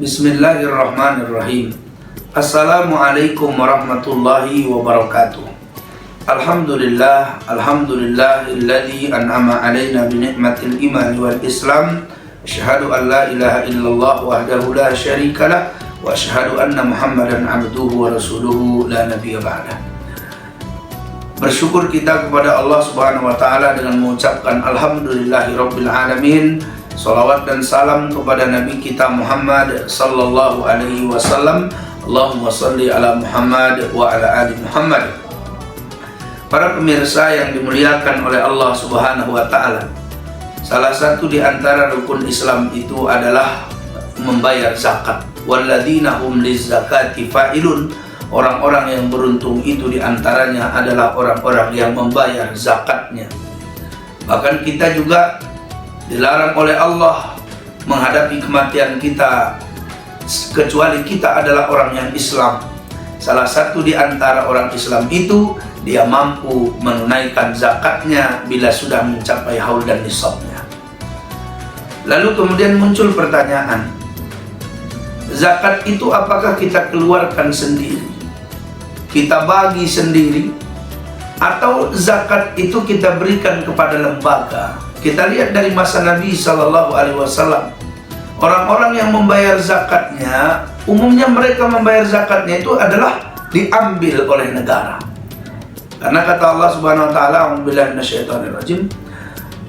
Bismillahirrahmanirrahim. Assalamualaikum warahmatullahi wabarakatuh. Alhamdulillahilladzi an'ama alaina bi ni'matil iman wal islam. Asyhadu an la ilaha illallah wahdahu la syarikalah wa asyhadu anna Muhammadan abduhu wa rasuluhu la nabiyya ba'dah. Bersyukur kita kepada Allah Subhanahu wa taala dengan mengucapkan alhamdulillahirabbil alamin. Salawat dan salam kepada Nabi kita Muhammad sallallahu alaihi wasallam. Allahumma salli ala Muhammad wa ala ali Muhammad. Para pemirsa yang dimuliakan oleh Allah Subhanahu wa taala, salah satu di antara rukun Islam itu adalah membayar zakat. Walladzina hum lizzakati fa'ilun. Orang-orang yang beruntung itu di antaranya adalah orang-orang yang membayar zakatnya. Bahkan kita juga dilarang oleh Allah menghadapi kematian kita kecuali kita adalah orang yang Islam. Salah satu di antara orang Islam itu dia mampu menunaikan zakatnya bila sudah mencapai haul dan nisabnya. Lalu kemudian muncul pertanyaan, zakat itu apakah kita keluarkan sendiri, kita bagi sendiri, atau zakat itu kita berikan kepada lembaga? Kita lihat dari masa Nabi Sallallahu Alaihi Wasallam, orang-orang yang membayar zakatnya, umumnya mereka membayar zakatnya itu adalah diambil oleh negara. Karena kata Allah Subhanahu Wa Taala, "A'udzubillahi minasyaitonirrajim,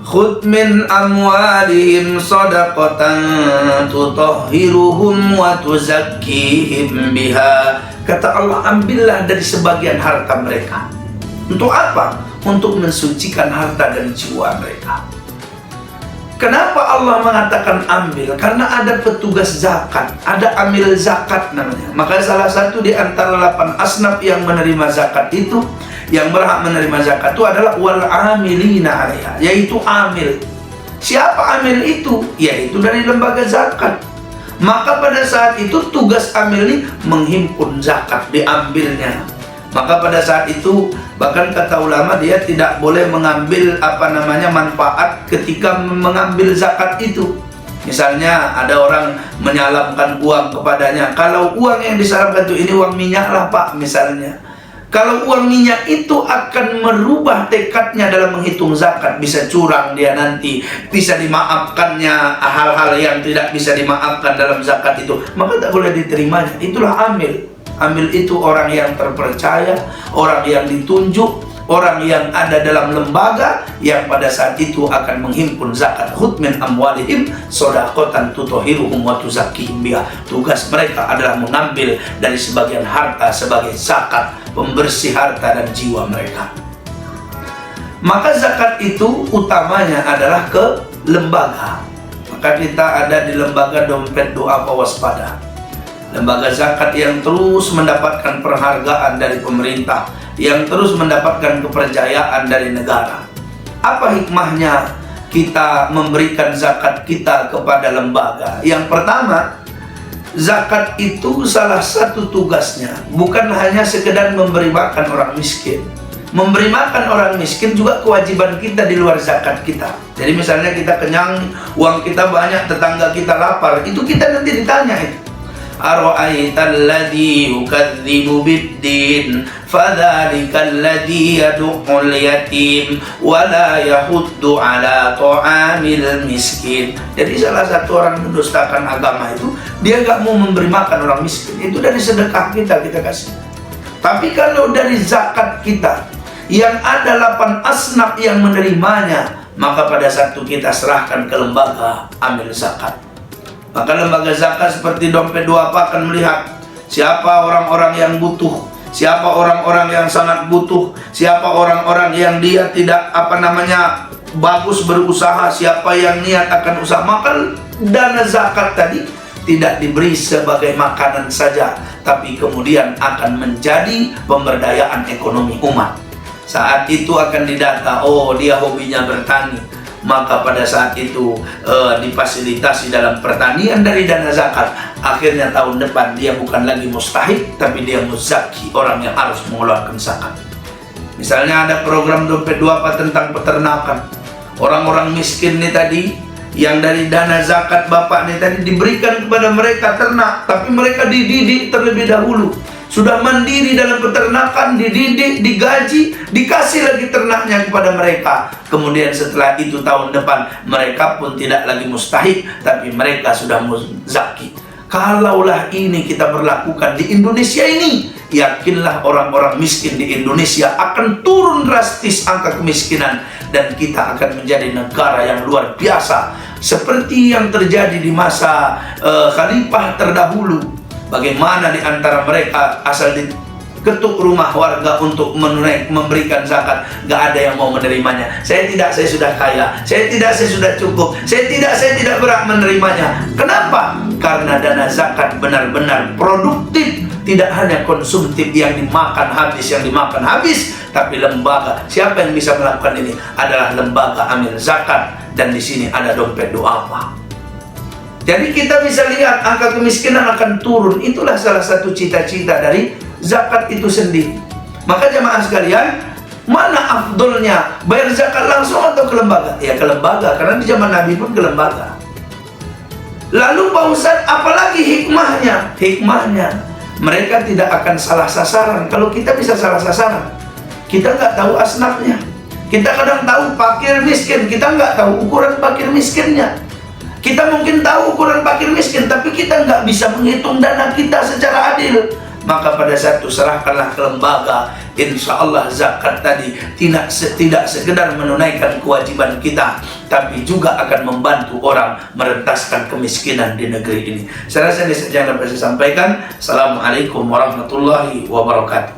khudh min amwalihim shadaqatan tutahhiruhum wa tuzakkihim biha." Kata Allah, ambillah dari sebagian harta mereka. Untuk apa? Untuk mensucikan harta dan jiwa mereka. Kenapa Allah mengatakan ambil? Karena ada petugas zakat, ada amil zakat namanya. Maka salah satu di antara 8 asnaf yang menerima zakat itu, yang berhak menerima zakat itu adalah wal amilina 'alaiha, yaitu amil. Siapa amil itu? Yaitu dari lembaga zakat. Maka pada saat itu tugas amil ini menghimpun zakat, diambilnya. Maka pada saat itu bahkan kata ulama dia tidak boleh mengambil manfaat ketika mengambil zakat itu. Misalnya ada orang menyalamkan uang kepadanya. Kalau uang yang disalamkan itu ini uang minyak lah Pak misalnya. Kalau uang minyak itu akan merubah tekadnya dalam menghitung zakat, bisa curang dia nanti, bisa dimaafkannya hal-hal yang tidak bisa dimaafkan dalam zakat itu, maka tak boleh diterimanya. Itulah amil. Amil itu orang yang terpercaya, orang yang ditunjuk, orang yang ada dalam lembaga yang pada saat itu akan menghimpun zakat. Khudh min amwalihim shadaqatan tutahhiruhum wa tuzakkihim biha. Tugas mereka adalah mengambil dari sebagian harta sebagai zakat, pembersih harta dan jiwa mereka. Maka zakat itu utamanya adalah ke lembaga. Maka kita ada di lembaga dompet doa waspada. Lembaga zakat yang terus mendapatkan penghargaan dari pemerintah, yang terus mendapatkan kepercayaan dari negara. Apa hikmahnya kita memberikan zakat kita kepada lembaga? Yang pertama, zakat itu salah satu tugasnya bukan hanya sekedar memberi makan orang miskin. Memberi makan orang miskin juga kewajiban kita di luar zakat kita. Jadi misalnya kita kenyang, uang kita banyak, tetangga kita lapar, itu kita nanti ditanya itu. Ara'aital ladzi yukadzibu biddin fadzalika alladzi yad'ul yatim wa la yahuddu ala ta'amil miskin. Jadi salah satu orang mendustakan agama itu dia enggak mau memberi makan orang miskin. Itu dari sedekah kita kasih. Tapi kalau dari zakat kita yang ada 8 asnaf yang menerimanya, maka pada saat itu kita serahkan ke lembaga amil zakat. Maka lembaga zakat seperti dompet duafa akan melihat siapa orang-orang yang butuh, siapa orang-orang yang sangat butuh, siapa orang-orang yang dia tidak bagus berusaha, siapa yang niat akan usaha. Maka dana zakat tadi tidak diberi sebagai makanan saja, tapi kemudian akan menjadi pemberdayaan ekonomi umat. Saat itu akan didata, oh dia hobinya bertani, maka pada saat itu difasilitasi dalam pertanian dari dana zakat. Akhirnya tahun depan dia bukan lagi mustahik, tapi dia muzaki, orang yang harus mengeluarkan zakat. Misalnya ada program dompet duafa tentang peternakan. Orang-orang miskin ini tadi yang dari dana zakat Bapak nih tadi diberikan kepada mereka ternak, tapi mereka dididik terlebih dahulu. Sudah mandiri dalam peternakan, dididik, digaji, dikasih lagi ternaknya kepada mereka. Kemudian setelah itu tahun depan mereka pun tidak lagi mustahik, tapi mereka sudah muzaki. Kalaulah ini kita berlakukan di Indonesia ini, yakinlah orang-orang miskin di Indonesia akan turun drastis angka kemiskinan, dan kita akan menjadi negara yang luar biasa seperti yang terjadi di masa khalifah terdahulu. Bagaimana di antara mereka asal diketuk rumah warga untuk memberikan zakat, gak ada yang mau menerimanya. Saya sudah kaya. Saya sudah cukup. Saya tidak berhak menerimanya. Kenapa? Karena dana zakat benar-benar produktif, tidak hanya konsumtif yang dimakan habis, tapi lembaga. Siapa yang bisa melakukan ini? Adalah lembaga amil zakat, dan di sini ada dompet duafa. Jadi kita bisa lihat angka kemiskinan akan turun. Itulah salah satu cita-cita dari zakat itu sendiri. Maka jemaah sekalian, mana afdolnya? Bayar zakat langsung atau ke lembaga? Ya ke lembaga, karena di zaman Nabi pun ke lembaga. Lalu Pak Ustadz, apalagi hikmahnya? Hikmahnya, mereka tidak akan salah sasaran. Kalau kita bisa salah sasaran, kita nggak tahu asnafnya. Kita kadang tahu fakir miskin, kita nggak tahu ukuran fakir miskinnya. Kita mungkin tahu ukuran fakir miskin, tapi kita nggak bisa menghitung dana kita secara adil. Maka pada saat itu serahkanlah ke lembaga. Insya Allah zakat tadi tidak sekedar menunaikan kewajiban kita, tapi juga akan membantu orang merentaskan kemiskinan di negeri ini. Saya rasa ini saja yang dapat saya sampaikan. Assalamualaikum warahmatullahi wabarakatuh.